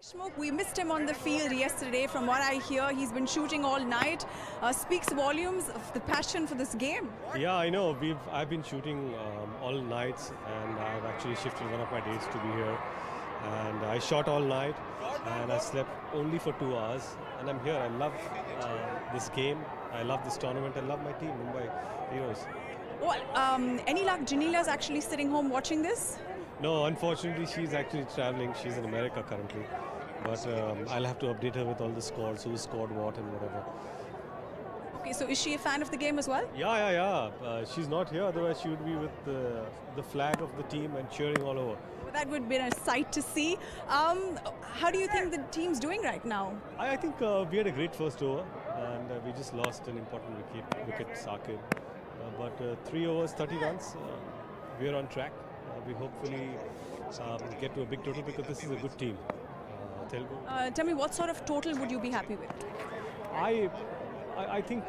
Deshmukh, we missed him on the field yesterday. From what I hear, he's been shooting all night. Speaks volumes of the passion for this game. Yeah, I know. I've been shooting all nights, and I've actually shifted one of my days to be here. And I shot all night, and I slept only for 2 hours. And I'm here. I love this game. I love this tournament. I love my team, Mumbai Heroes. Well, any luck? Janila's actually sitting home watching this? No, unfortunately, she's actually traveling. She's in America currently. But I'll have to update her with all the scores, who scored what and whatever. Okay, so is she a fan of the game as well? Yeah. She's not here, otherwise she would be with the flag of the team and cheering all over. Well, that would be a sight to see. How do you think the team's doing right now? I think we had a great first over, and we just lost an important wicket Saqib. But 3 overs, 30 runs, we are on track. We hopefully get to a big total because this is a good team. Tell me, what sort of total would you be happy with? I think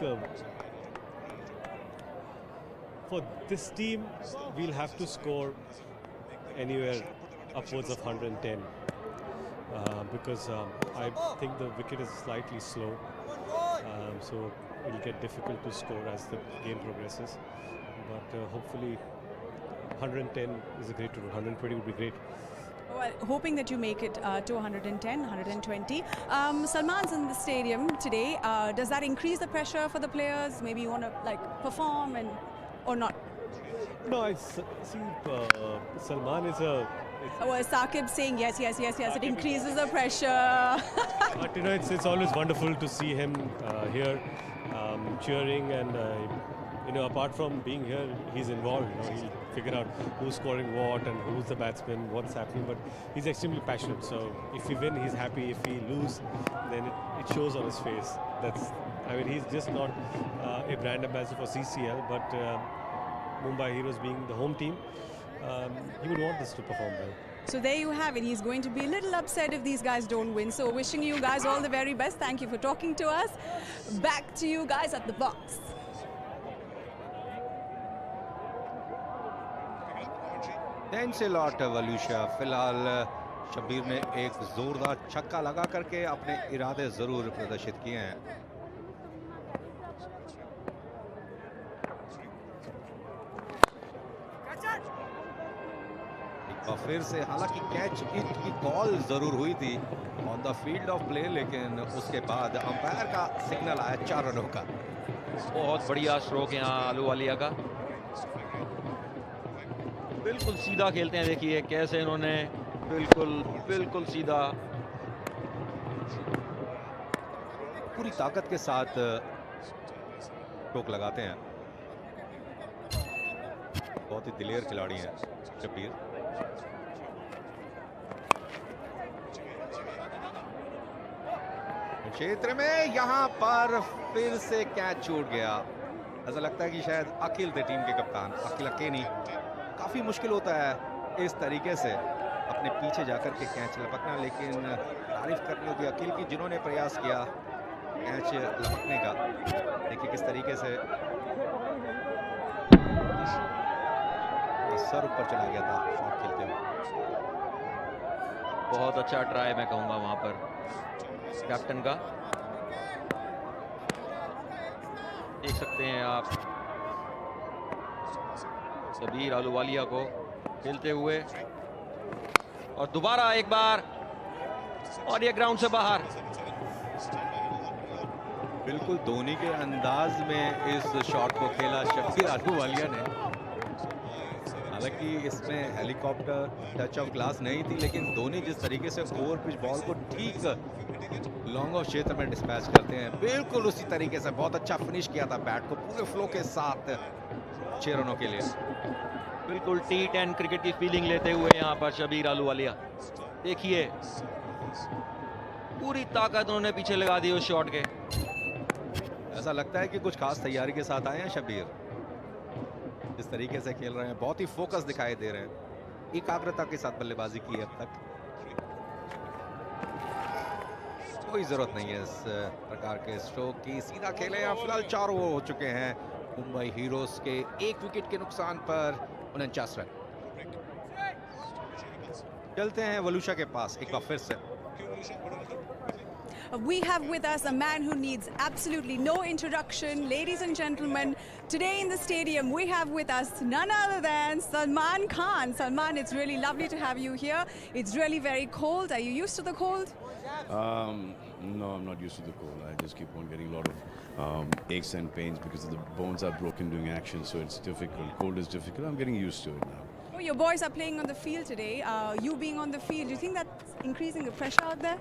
for this team, we'll have to score anywhere upwards of 110 because I think the wicket is slightly slow, so it'll get difficult to score as the game progresses. But hopefully 110 is a great total. 120 would be great. Well, hoping that you make it to 110, 120. Salman's in the stadium today. Does that increase the pressure for the players? Maybe you want to perform or not? No, I see. Salman is a. Well, Saqib saying yes. It increases the pressure. But it's always wonderful to see him here cheering, and apart from being here, he's involved. He'll figure out who's scoring what and who's the batsman, what's happening. But he's extremely passionate. So if we win, he's happy. If we lose, then it shows on his face. He's just not a brand ambassador for CCL, but Mumbai Heroes being the home team, he would want this to perform well. So there you have it. He's going to be a little upset if these guys don't win. So wishing you guys all the very best. Thank you for talking to us. Back to you guys at the box. से लौट वलूशा फिलहाल शब्बीर ने एक जोरदार छक्का लगा करके अपने इरादे जरूर प्रदर्शित किए हैं। और फिर से हालांकि कैच की कॉल जरूर हुई थी on the field of play, लेकिन उसके बाद अंपायर का सिग्नल आया 4 रनों का। बहुत बढ़िया स्ट्रोक यहाँ आलूवालिया का, बिल्कुल सीधा खेलते हैं। देखिए कैसे इन्होंने बिल्कुल सीधा पूरी ताकत के साथ स्ट्रोक लगाते हैं। बहुत ही दिलेर खिलाड़ी हैं शब्बीर। क्षेत्र में यहां पर फिर से कैच छूट गया। ऐसा लगता है कि शायद अखिल थे टीम के कप्तान, अखिल अकेनी। काफी मुश्किल होता है इस तरीके से अपने पीछे जाकर के कैच लपकना, लेकिन तारीफ करनी होगी अखिल की जिन्होंने प्रयास किया कैच लपकने का। देखिए किस तरीके से सर ऊपर चला गया था शॉट खेलते हुए। बहुत अच्छा ट्राई मैं कहूंगा वहां पर कैप्टन का। देख सकते हैं आप शब्बीर आलूवालिया को खेलते हुए, और दोबारा एक बार, और ये ग्राउंड से बाहर। बिल्कुल धोनी के अंदाज में इस शॉट को खेला शब्बीर आलूवालिया ने। हालांकि इसमें हेलीकॉप्टर टच ऑफ ग्लास नहीं थी, लेकिन धोनी जिस तरीके से ओवर पिच बॉल को ठीक लॉन्ग ऑफ क्षेत्र में डिस्पैच करते हैं, बिल्कुल उसी तरीके से बहुत अच्छा फिनिश किया था बैट को पूरे फ्लो के साथ 6 रनों के लिए। बिल्कुल T10 क्रिकेट की फीलिंग लेते हुए यहाँ पर शब्बीर आलूवालिया। देखिए पूरी ताकत उन्होंने पीछे लगा दी उस शॉट के। ऐसा लगता है कि कुछ खास तैयारी के साथ आए हैं शब्बीर। इस तरीके से खेल रहे हैं, बहुत ही फोकस दिखाई दे रहे हैं, एकाग्रता के साथ बल्लेबाजी की है अब तक। कोई जरूरत नहीं है इस प्रकार के स्ट्रोक की, सीधा खेले। फिलहाल 4 ओवर हो चुके हैं मुंबई हीरोज के, 1 विकेट के नुकसान पर 49 रन। चलते हैं वलूशा के पास एक बार फिर से। We have with us a man who needs absolutely no introduction. Ladies and gentlemen, today in the stadium we have with us none other than Salman Khan. Salman, it's really lovely to have you here. It's really very cold. Are you used to the cold? No, I'm not used to the cold. I just keep on getting a lot of aches and pains because the bones are broken during action, so it's difficult. Cold is difficult. I'm getting used to it now. Oh, your boys are playing on the field today. You being on the field, do you think that's increasing the pressure out there?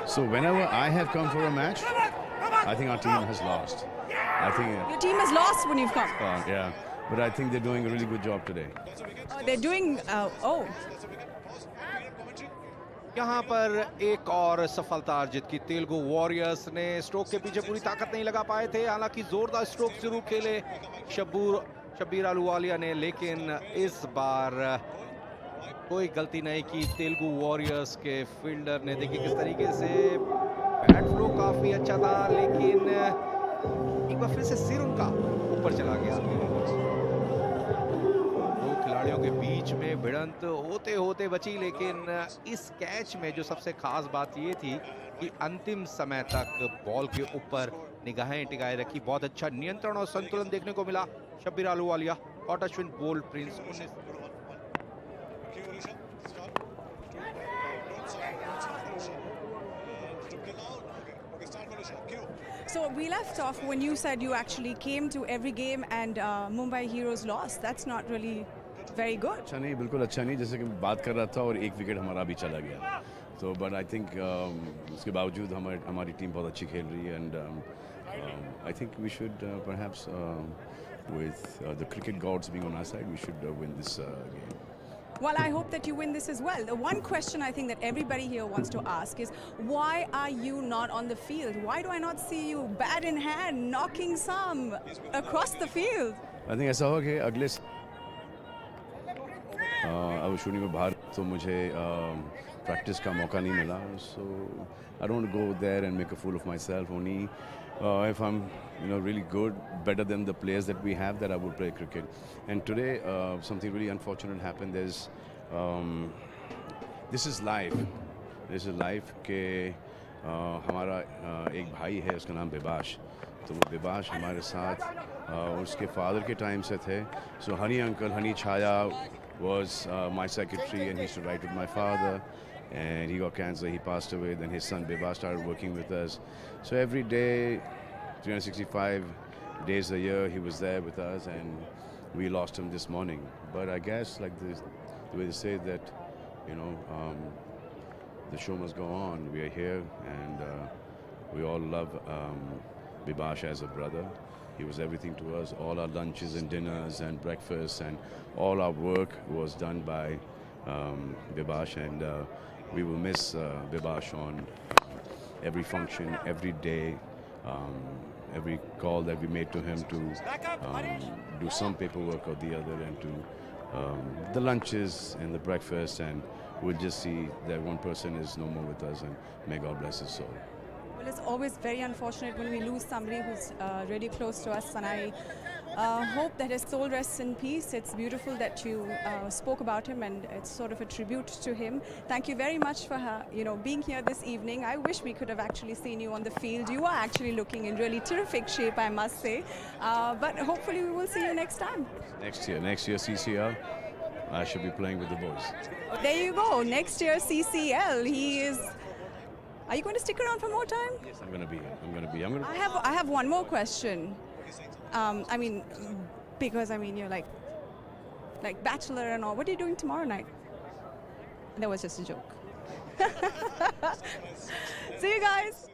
So whenever I have come for a match, I think our team has lost. I think, Your team has lost when you've come. yeah, but I think they're doing a really good job today. They're doing, यहाँ पर एक और सफलता अर्जित की Telugu warriors ने stroke के पीछे पूरी ताकत नहीं लगा पाए थे, हालांकि जोरदार स्ट्रोक जरूर खेले शब्बीर अहलूवालिया ने, लेकिन इस बार कोई गलती नहीं की तेलुगु वॉरियर्स के फील्डर ने। देखिए किस तरीके से बैट फ्लो काफी अच्छा था, लेकिन एक बार फिर से सिर उनका ऊपर चला गया। दो खिलाड़ियों के बीच में भिड़ंत होते होते बची, लेकिन इस कैच में जो सबसे खास बात ये थी कि अंतिम समय तक बॉल के ऊपर निगाहें टिकाए रखी। बहुत अच्छा नियंत्रण और संतुलन देखने को मिला शब्बीर अहलूवालिया और Ashwin bolt Prince. So we left off when you said you actually came to every game and Mumbai Heroes lost. That's not really very good. अच्छा नहीं, बिल्कुल अच्छा नहीं, जैसे कि बात कर रहा था और एक विकेट हमारा भी चला गया। So but I think उसके बावजूद हमारी टीम बहुत अच्छी खेल रही है, and I think we should perhaps with the cricket gods being on our side, we should win this game. Well, I hope that you win this as well. The one question I think that everybody here wants to ask is, why are you not on the field? Why do I not see you bat in hand, knocking some across the field? I think ऐसा हो कि अगले अब shooting में बाहर तो मुझे practice का मौका नहीं मिला, so I don't want to go there and make a fool of myself. Only if I'm really good, better than the players that we have, that I would play cricket. And today something really unfortunate happened. This is life. This is life के हमारा एक भाई है, उसका नाम बिबाश। तो वो बिबाश हमारे साथ उसके फादर के टाइम से थे। So Hani uncle, Hani Chaya was my secretary, and he used to write with my father, and he got cancer, he passed away. Then his son Biba started working with us, so every day 365 days a year he was there with us, and we lost him this morning. But I guess like this, the way they say that the show must go on. We are here, and we all love Bibash as a brother. He was everything to us. All our lunches and dinners and breakfasts and all our work was done by Bibash, and we will miss Bibash on every function, every day, every call that we made to him to do some paperwork or the other, and to the lunches and the breakfast, and we'll just see that one person is no more with us, and may God bless his soul. Well, it's always very unfortunate when we lose somebody who's really close to us, and I hope that his soul rests in peace. It's beautiful that you spoke about him, and it's sort of a tribute to him. Thank you very much for being here this evening. I wish we could have actually seen you on the field. You are actually looking in really terrific shape, I must say. But hopefully we will see you next time. Next year CCL, I should be playing with the boys. There you go. Next year CCL. He is. Are you going to stick around for more time? Yes, I'm going to be here. I have one more question. I mean, because you're like bachelor and all. What are you doing tomorrow night? That was just a joke. See you guys.